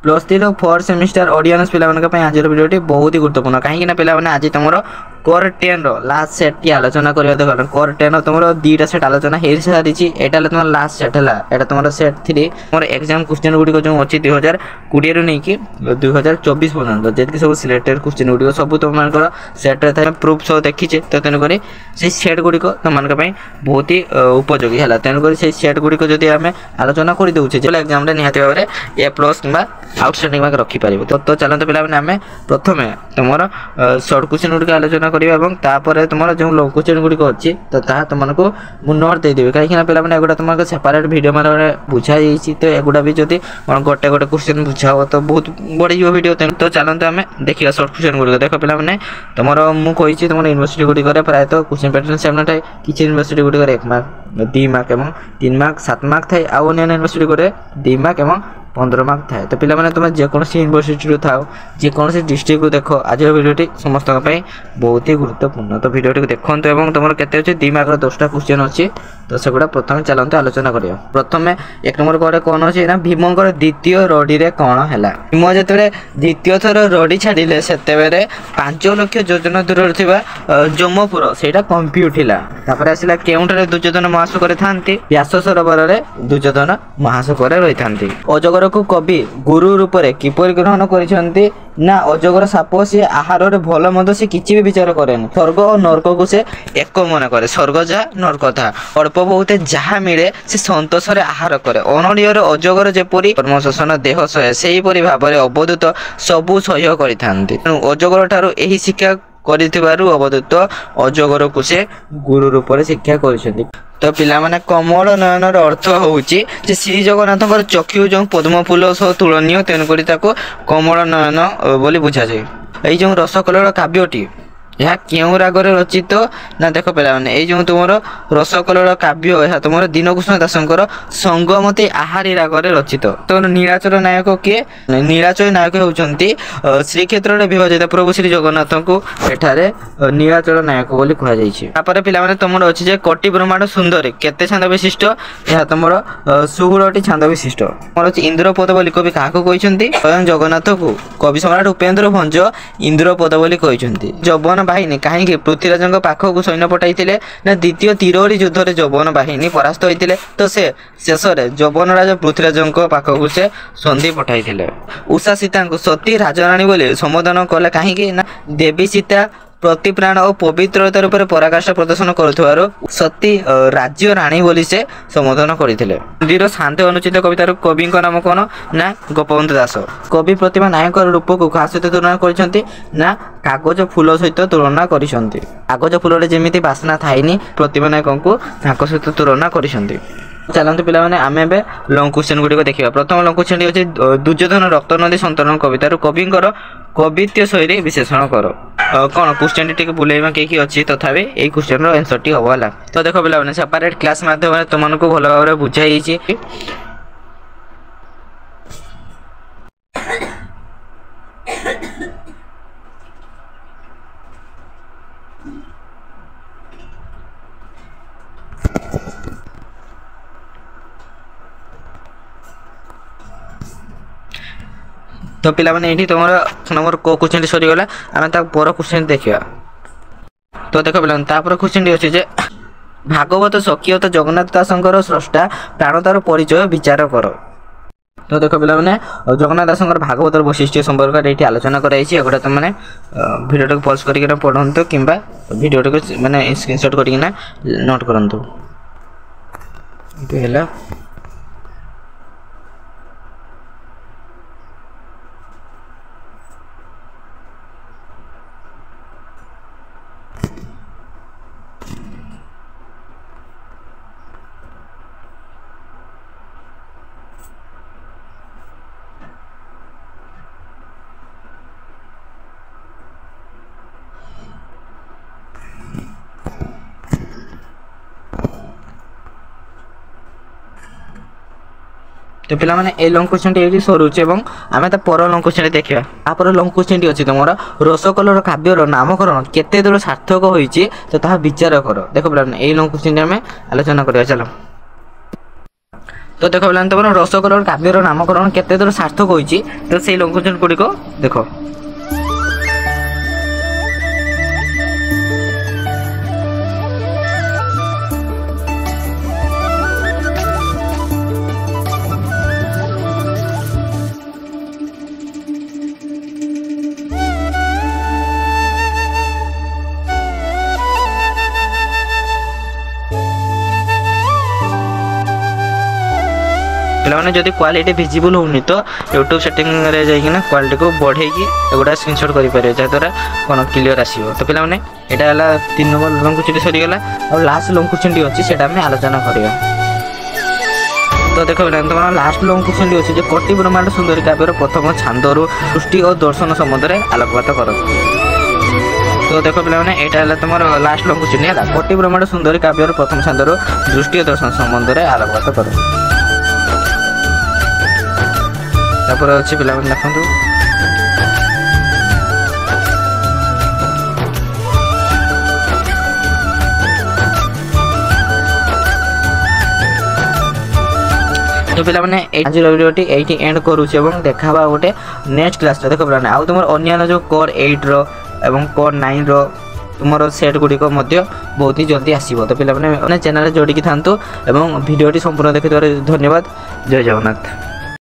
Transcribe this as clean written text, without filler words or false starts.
+3 4 semester audience पिला मन के आज वीडियो बहुत ही गुरुत्वपूर्ण कहीं पे आज तुम कोर 10 लास्ट सेट की आलोचना करिया देख कोर 10 तुम दीटा सेट आलोचना हो सारी एटा तुम लास्ट सेट है तुम सेट 3 तुम एग्जाम क्वेश्चन गुड़िक जो अच्छी 2020 रु नहीं कि 2024 पर्यटन जी सब सिलेक्टेड क्वेश्चन गुड़िक सब तुम सेट रे प्रूफ सब देखीचे तो तेणुक से सेट गुड़िक तुम बहुत ही उपयोगी है तेणुक से सेट गुड़िक जब आम आलोचना कर दूचे एग्जाम निहती भाव में A+ कि आउटस्टैंडिंग मार्क रखिपर तो चलते पे प्रथम तुम सर्ट क्वेश्चन गुड़िक आलोचना करवा तुम जो लॉन्ग क्वेश्चन गुड़िक अच्छी तो तुमको मुझे नोट देदेवी कहीं पे एगुड़ा तुम सेपरेट वीडियो मान बुझाई तो एगुड़ा भी जब गोटे गोटे क्वेश्चन बुझाओ तो बहुत बढ़ी वीडियो तो चलते आम देखिए सर्ट क्वेश्चन गुड़िक देख पे तुम मुझे तुम यूनिवर्सिटी गुड़िक प्रायः क्वेश्चन पैटर्न सेम थाए किसी यूनिवर्सिटी गुड़िक 1 मार्क 2 मार्क और 3 मार्क 7 मार्क थाए आउ अन्य यूनिवर्सिटी गुड़े 2 मार्क और 15 मार्क थाए तो पे तुम जेकोसी यूनिवर्सिटी थाओ जेकोसी डिस्ट्रिक्ट को देख आज वीडियो समस्त बहुत ही गुरुत्वपूर्ण तो वीडियो देखो और तुम के 2 मार्क 10टा क्वेश्चन अच्छी तो सेगुड़ा प्रथम चलते आलोचना करिया प्रथम 1 नंबर कड़े कौन अच्छे ना भीमंकर द्वितीय रड़ी रे कौन है भीम जो द्वितीय थर रड़ी छाड़े से 5 लाख योजन दूर जमपुर से कंपी उठिला आसला केउंठे दुर्योधन महाशोक था व्यास सरोवर में दुर्योधन महाशोक रही था अजगर को कवि गुरु रूप से किपर ग्रहण कर अजगर साप सी आहार भल मद से किसी भी विचार करे स्वर्ग और नर्क को से एक मन करे स्वर्ग जा नर्क था अल्प बहुत जहाँ मिले से सतोष आहार करे अनड़ियर अजगर जेपरी कर्म शोषण देह सहे से भाव में अवधूत सबू सह्य करते अजगर ठारू यही शिक्षा करिथिबारु अवधूत अजगर को से गुरु रूप से शिक्षा कर तो पिला माने कमल नयनर अर्थ होउची जे श्री जगन्नाथ चक्षु जो पद्म फूल सह तुलनीय तेणुक कमल नयन बोली बुझा जाए यही जो रसकलर काव्यटी यह क्यों रागरे रचित ना देख पे जो तुम रसकलर काव्य यह तुम दीनकृष्ण दासंकर संगमती आहारी रागरे रचित तो नीलाचल नायक किए नीलाचल नायक होती श्रीक्षेत्र में विभाजित प्रभु श्री जगन्नाथ को एठारे नीलाचल नायक बोली कहुपर पे तुम अच्छे कोटि ब्रह्मांड सुंदरी केते छांद विशिष्ट यह तुम 16टी छांद विशिष्ट इंद्रपद बोली कवि क्या कहते स्वयं जगन्नाथ को कवि सम्राट उपेन्द्र भंज इंद्रपद बोली कहते जवन बाहिनी कहीं पृथ्वीराज पाखक सैन्य पठाई ना द्वितीय तिरोड़ी युद्ध में जवन बाहिनी परास्त होते तो से शेष में जवन राज पृथ्वीराज पाखक से संधि पठाई उषा सीता को सती राजराणी बोली संबोधन कले कहीं ना देवी सीता प्रति प्राण और पवित्रता रूप पराकाष्ठा प्रदर्शन करुवार सती राज्य राणी बोली से संबोधन करते हिंदीर शांति अनुचित कवितार कवि नाम कौन ना गोपबंधु दास कवि प्रतिभा नायक रूप को क्या सहित तुलना कर कागज फूल सहित तुलना कर कागज फूल जमी बासना थाइनी प्रतिभा नायक को सहित तुलना कर चलते पे आम ए लंग क्वेश्चन गुड़िक देखा प्रथम लंग क्वेश्चन अच्छे दुर्योधन रक्त नदी संतरण कवितार कविंकर कवित्व शैली विशेषण कर कौन क्वेश्चन टी बुलेवा किए अच्छी तथापि यही क्वेश्चन आंसर टी हम है तो देख पे सेपरेट क्लास माध्यम तुमको भल भाव में बुझाई तो पिला माने एठी तुम नंबर को क्वेश्चन सरीगला आम पर क्वेश्चन देखा तो देख पे क्वेश्चन अच्छे जे भागवत सखीयत जगन्नाथ दासंकर स्रष्टा प्राणतार परिचय विचार कर तो देख पे जगन्नाथ दासंकर भागवतर वैशिष्ट्य संपर्क ये आलोचना कराई एगुड़ा तुम मैंने भिडियो को पॉज करके पढ़ु कि भिडियो को मैंने स्क्रीनशॉट करके नोट करूँ है तो पे ए लंग क्वेश्चन टी सरुचे आम पर लंग क्वेश्चन देखा तापर लंग क्वेश्चन टी अच्छी तुम रसकलर काव्यर नामकरण केते दूर सार्थक होती तो विचार कर देख पे ए लंग क्वेश्चन आम आलोचना करा चलो तो देख पे तुम रसकरण काव्यर नामकरण केते दूर सार्थक होइछि तो से लघुचित्र गुड़िक देख पे जब क्वालिटी विजिबल होनी तो यूट्यूब सेटिंग रे जाइकिना क्वालिटी को बढ़े एगुड़ा स्क्रीनशॉट करेंगे जहाँद्वारा कौन क्लीयर आसो। तो पे यहाँ 3 नंबर लंकुचुंडी सरीगला और लास्ट लंकुचुंडी अच्छी से आलोचना करवा। तो देख तुम लास्ट लंकुचुंडी अच्छी जो कोटि ब्रह्मांड सुंदरी काव्यर प्रथम छांदर सृष्टि और दर्शन संबंध में आलोकपात कर। तो देख पे यहाँ तुम लास्ट लंकुचुंडी है कोटि ब्रह्मांड सुंदरी काव्यर प्रथम छांदर दृष्टि और दर्शन संबंध में आलोकपात कर। तापर अच्छे पे देखु तो पे आज भिडियोटी ये एंड करुचे देखा गोटे नेक्स्ट क्लास देख पे आउ तुम अन्य जो कोर 8 रो एवं कोर 9 रो तुम सेट गुड़िक बहुत ही जल्दी आसो। तो पे चैनल जोड़िकी था भिडियोटी संपूर्ण देखिए धन्यवाद। जय जगन्नाथ।